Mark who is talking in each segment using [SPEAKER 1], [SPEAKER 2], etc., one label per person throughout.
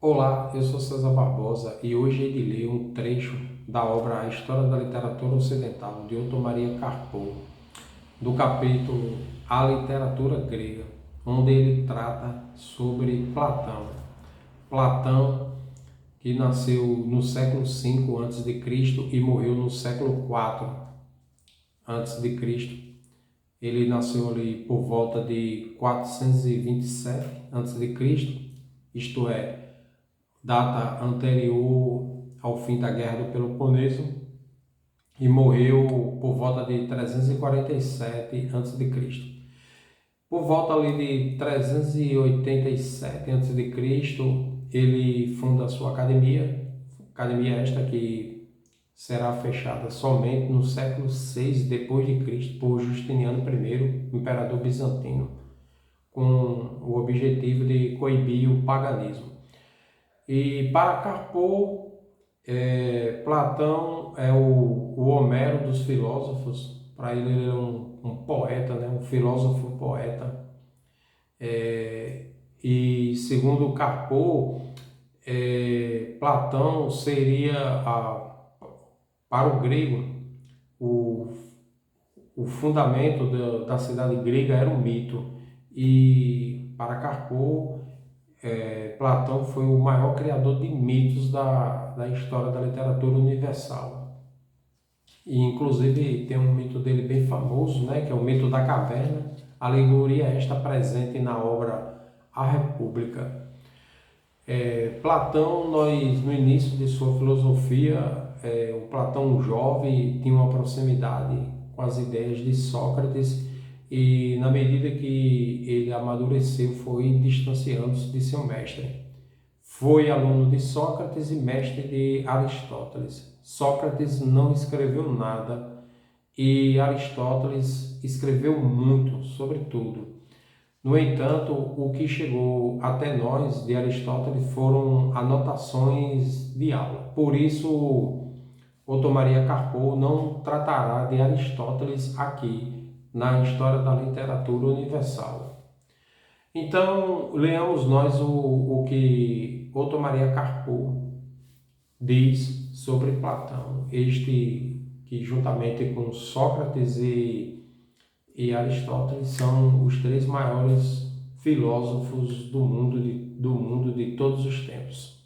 [SPEAKER 1] Olá, eu sou César Barbosa e hoje hei de ler um trecho da obra A História da Literatura Ocidental, de Otto Maria Carpo, do capítulo A Literatura Grega, onde ele trata sobre Platão. Platão, que nasceu no século V a.C. e morreu no século IV a.C. Ele nasceu ali por volta de 427 a.C., isto é, data anterior ao fim da Guerra do Peloponeso, e morreu por volta de 347 a.C. Por volta ali de 387 a.C., ele funda a sua academia esta que será fechada somente no século VI depois de Cristo por Justiniano I, imperador bizantino, com o objetivo de coibir o paganismo. E para Carpo, Platão é o Homero dos filósofos. Para ele é um poeta, né? Um filósofo poeta. E segundo Carpo, Platão seria, para o grego, o, o fundamento da cidade grega era um mito. E para Carpo, Platão foi o maior criador de mitos da história da literatura universal. E, inclusive, tem um mito dele bem famoso, né, que é o mito da caverna, alegoria esta presente na obra A República. Platão, no início de sua filosofia, o Platão jovem tinha uma proximidade com as ideias de Sócrates e, na medida que ele amadureceu, foi distanciando-se de seu mestre. Foi aluno de Sócrates e mestre de Aristóteles. Sócrates não escreveu nada e Aristóteles escreveu muito, sobre tudo. No entanto, o que chegou até nós de Aristóteles foram anotações de aula. Por isso, Otto Maria Carpo não tratará de Aristóteles aqui na História da Literatura Universal. Então, leamos nós o que Otto Maria Carpo diz sobre Platão, este que juntamente com Sócrates e Aristóteles são os três maiores filósofos do mundo de todos os tempos.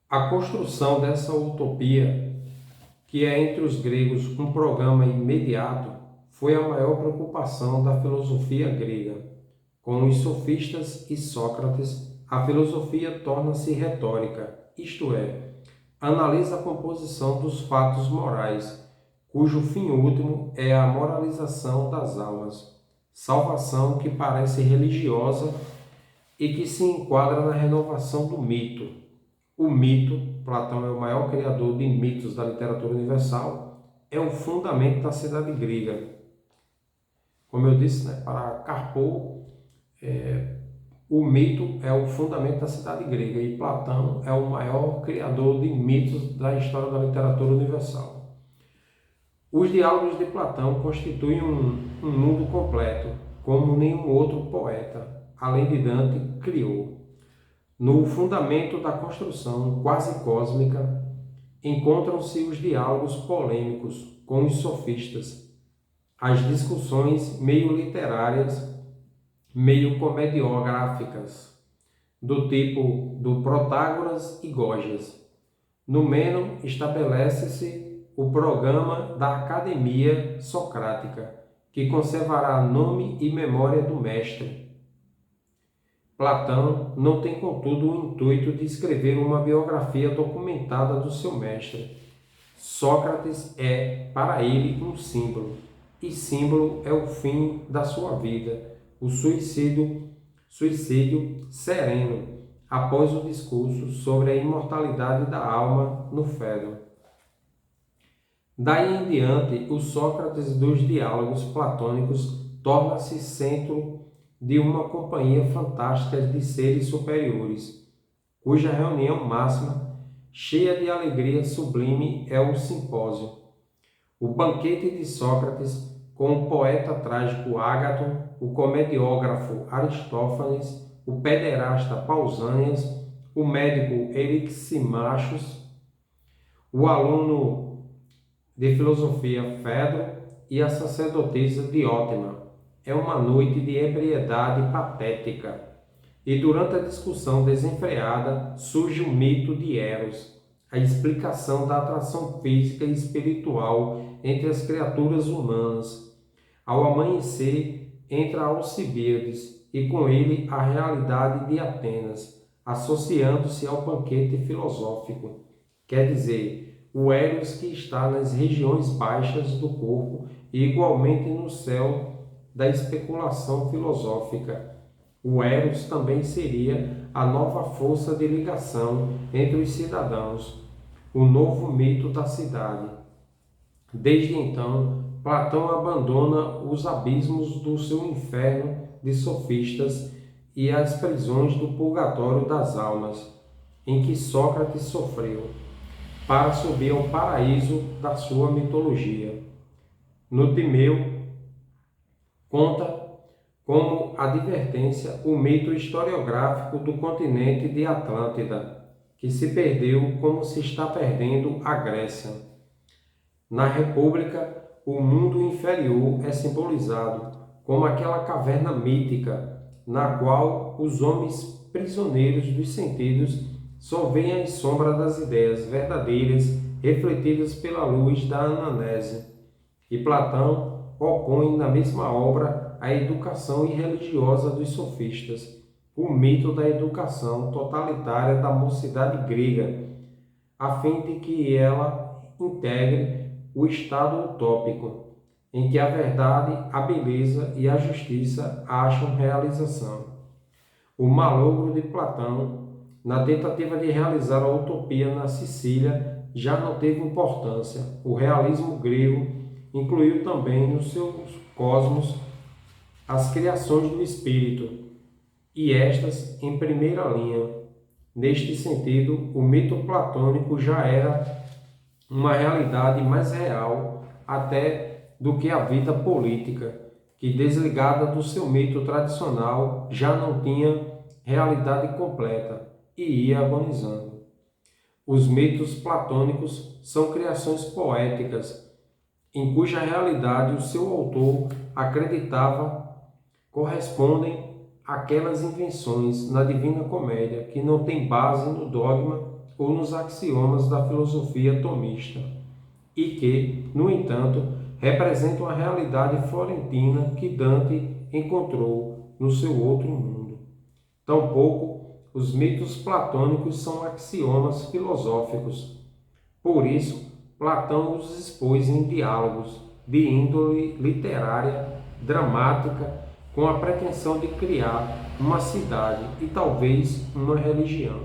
[SPEAKER 1] A construção dessa utopia, que é entre os gregos um programa imediato, foi a maior preocupação da filosofia grega. Com os sofistas e Sócrates, a filosofia torna-se retórica, isto é, analisa a composição dos fatos morais, cujo fim último é a moralização das almas, salvação que parece religiosa e que se enquadra na renovação do mito. O mito, Platão é o maior criador de mitos da literatura universal, é o fundamento da cidade grega. Como eu disse, né, para Carpo, o mito é o fundamento da cidade grega e Platão é o maior criador de mitos da história da literatura universal. Os diálogos de Platão constituem um mundo completo, como nenhum outro poeta, além de Dante, criou. No fundamento da construção quase cósmica, encontram-se os diálogos polêmicos com os sofistas, as discussões meio literárias, meio comediográficas, do tipo do Protágoras e Gorgias. No Meno estabelece-se o programa da Academia Socrática, que conservará nome e memória do mestre. Platão não tem, contudo, o intuito de escrever uma biografia documentada do seu mestre. Sócrates é, para ele, um símbolo, e símbolo é o fim da sua vida, o suicídio sereno, após o discurso sobre a imortalidade da alma no Fédon. Daí em diante, o Sócrates dos diálogos platônicos torna-se centro de uma companhia fantástica de seres superiores, cuja reunião máxima, cheia de alegria sublime, é o simpósio. O banquete de Sócrates com o poeta trágico Ágaton, o comediógrafo Aristófanes, o pederasta Pausanias, o médico Eriximachos, o aluno de filosofia Fedro e a sacerdotisa Diótima. É uma noite de ebriedade patética. E durante a discussão desenfreada surge o mito de Eros, a explicação da atração física e espiritual entre as criaturas humanas. Ao amanhecer, entra Alcibíades e com ele a realidade de Atenas, associando-se ao banquete filosófico. Quer dizer, o Eros que está nas regiões baixas do corpo e igualmente no céu da especulação filosófica. O Eros também seria a nova força de ligação entre os cidadãos, o novo mito da cidade. Desde então, Platão abandona os abismos do seu inferno de sofistas e as prisões do purgatório das almas, em que Sócrates sofreu, para subir ao paraíso da sua mitologia. No Timeu, conta como advertência o mito historiográfico do continente de Atlântida, que se perdeu como se está perdendo a Grécia. Na República, o mundo inferior é simbolizado como aquela caverna mítica na qual os homens prisioneiros dos sentidos só veem as sombras das ideias verdadeiras refletidas pela luz da ananese. E Platão opõe na mesma obra a educação irreligiosa dos sofistas, o mito da educação totalitária da mocidade grega, a fim de que ela integre o estado utópico, em que a verdade, a beleza e a justiça acham realização. O malogro de Platão, na tentativa de realizar a utopia na Sicília, já não teve importância. O realismo grego incluiu também nos seus cosmos as criações do espírito, e estas em primeira linha. Neste sentido, o mito platônico já era uma realidade mais real até do que a vida política, que, desligada do seu mito tradicional, já não tinha realidade completa e ia agonizando. Os mitos platônicos são criações poéticas, em cuja realidade o seu autor acreditava correspondem àquelas invenções na Divina Comédia que não têm base no dogma ou nos axiomas da filosofia tomista e que, no entanto, representam a realidade florentina que Dante encontrou no seu outro mundo. Tampouco os mitos platônicos são axiomas filosóficos. Por isso, Platão os expôs em diálogos de índole literária, dramática, com a pretensão de criar uma cidade e talvez uma religião,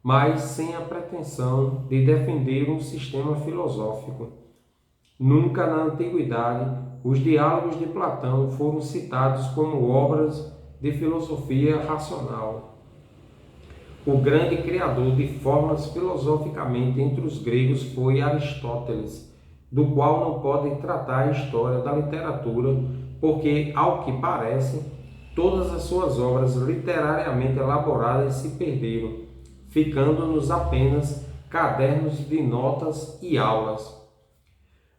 [SPEAKER 1] mas sem a pretensão de defender um sistema filosófico. Nunca na antiguidade os diálogos de Platão foram citados como obras de filosofia racional. O grande criador de formas filosoficamente entre os gregos foi Aristóteles, do qual não podem tratar a história da literatura, porque, ao que parece, todas as suas obras literariamente elaboradas se perderam, ficando-nos apenas cadernos de notas e aulas.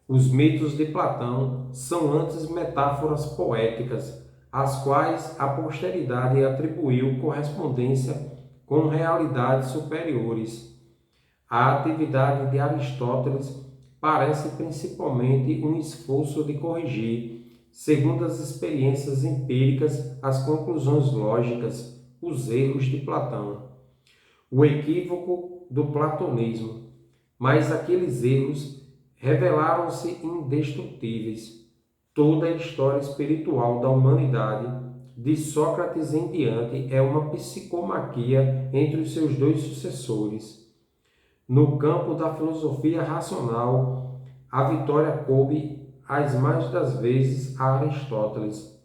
[SPEAKER 1] Os mitos de Platão são antes metáforas poéticas, às quais a posteridade atribuiu correspondência com realidades superiores. A atividade de Aristóteles parece principalmente um esforço de corrigir, segundo as experiências empíricas, as conclusões lógicas, os erros de Platão. O equívoco do platonismo. Mas aqueles erros revelaram-se indestrutíveis. Toda a história espiritual da humanidade, de Sócrates em diante, é uma psicomaquia entre os seus dois sucessores. No campo da filosofia racional, a vitória coube as mais das vezes a Aristóteles,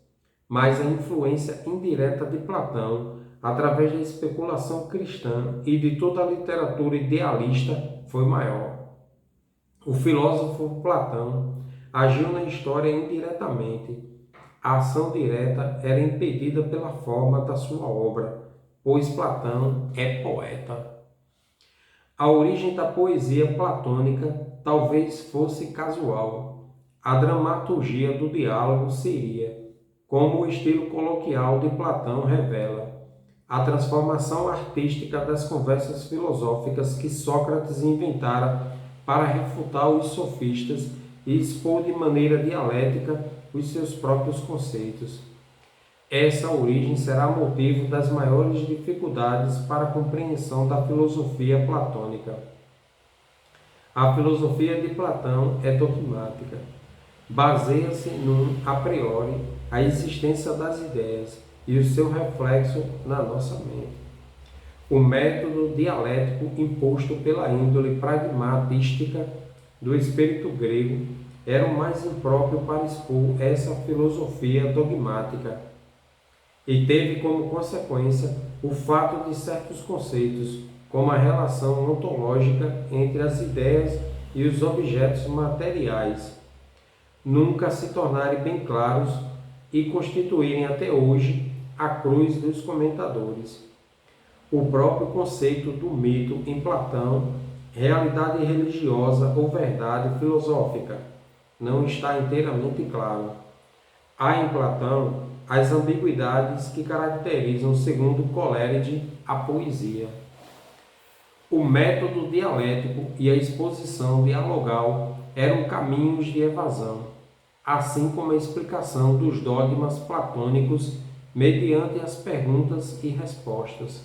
[SPEAKER 1] mas a influência indireta de Platão, através da especulação cristã e de toda a literatura idealista, foi maior. O filósofo Platão agiu na história indiretamente, a ação direta era impedida pela forma da sua obra, pois Platão é poeta. A origem da poesia platônica talvez fosse casual. A dramaturgia do diálogo seria, como o estilo coloquial de Platão revela, a transformação artística das conversas filosóficas que Sócrates inventara para refutar os sofistas e expor de maneira dialética os seus próprios conceitos. Essa origem será motivo das maiores dificuldades para a compreensão da filosofia platônica. A filosofia de Platão é dogmática. Baseia-se num a priori, a existência das ideias e o seu reflexo na nossa mente. O método dialético imposto pela índole pragmatística do espírito grego era o mais impróprio para expor essa filosofia dogmática e teve como consequência o fato de certos conceitos, como a relação ontológica entre as ideias e os objetos materiais, nunca se tornarem bem claros e constituírem até hoje a cruz dos comentadores. O próprio conceito do mito em Platão, realidade religiosa ou verdade filosófica, não está inteiramente claro. Há em Platão as ambiguidades que caracterizam, segundo Coleridge, a poesia. O método dialético e a exposição dialogal eram caminhos de evasão, assim como a explicação dos dogmas platônicos mediante as perguntas e respostas,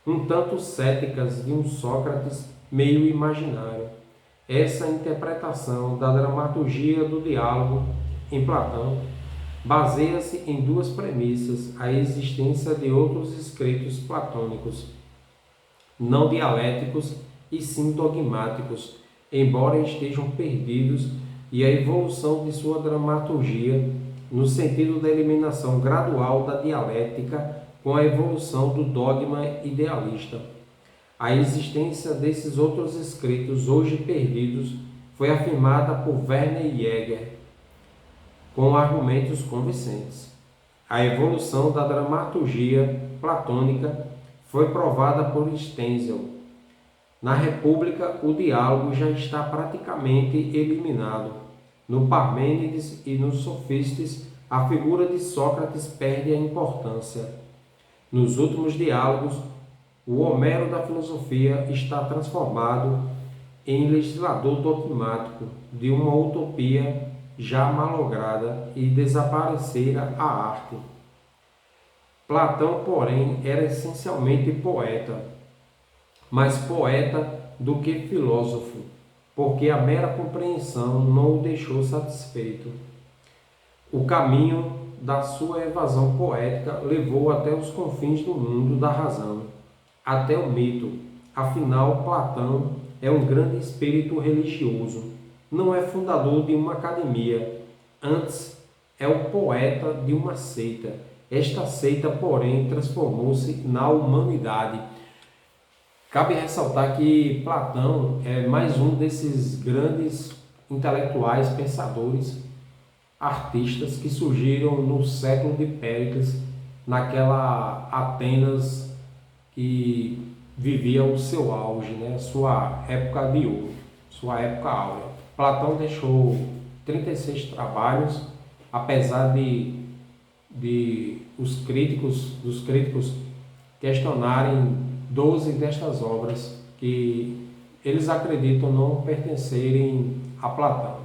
[SPEAKER 1] um tanto céticas de um Sócrates meio imaginário. Essa interpretação da dramaturgia do diálogo em Platão baseia-se em duas premissas: a existência de outros escritos platônicos, não dialéticos e sim dogmáticos, embora estejam perdidos, e a evolução de sua dramaturgia no sentido da eliminação gradual da dialética com a evolução do dogma idealista. A existência desses outros escritos hoje perdidos foi afirmada por Werner Jäger com argumentos convincentes. A evolução da dramaturgia platônica foi provada por Stenzel. Na República, o diálogo já está praticamente eliminado. No Parmênides e nos Sofistas, a figura de Sócrates perde a importância. Nos últimos diálogos, o Homero da filosofia está transformado em legislador dogmático de uma utopia já malograda e desaparecera a arte. Platão, porém, era essencialmente poeta, mais poeta do que filósofo, porque a mera compreensão não o deixou satisfeito. O caminho da sua evasão poética levou até os confins do mundo da razão, até o mito. Afinal, Platão é um grande espírito religioso, não é fundador de uma academia, antes é o poeta de uma seita. Esta seita, porém, transformou-se na humanidade. Cabe ressaltar que Platão é mais um desses grandes intelectuais, pensadores, artistas que surgiram no século de Péricles, naquela Atenas que vivia o seu auge, sua época de ouro, sua época áurea. Platão deixou 36 trabalhos, apesar dos críticos questionarem 12 destas obras que eles acreditam não pertencerem a Platão.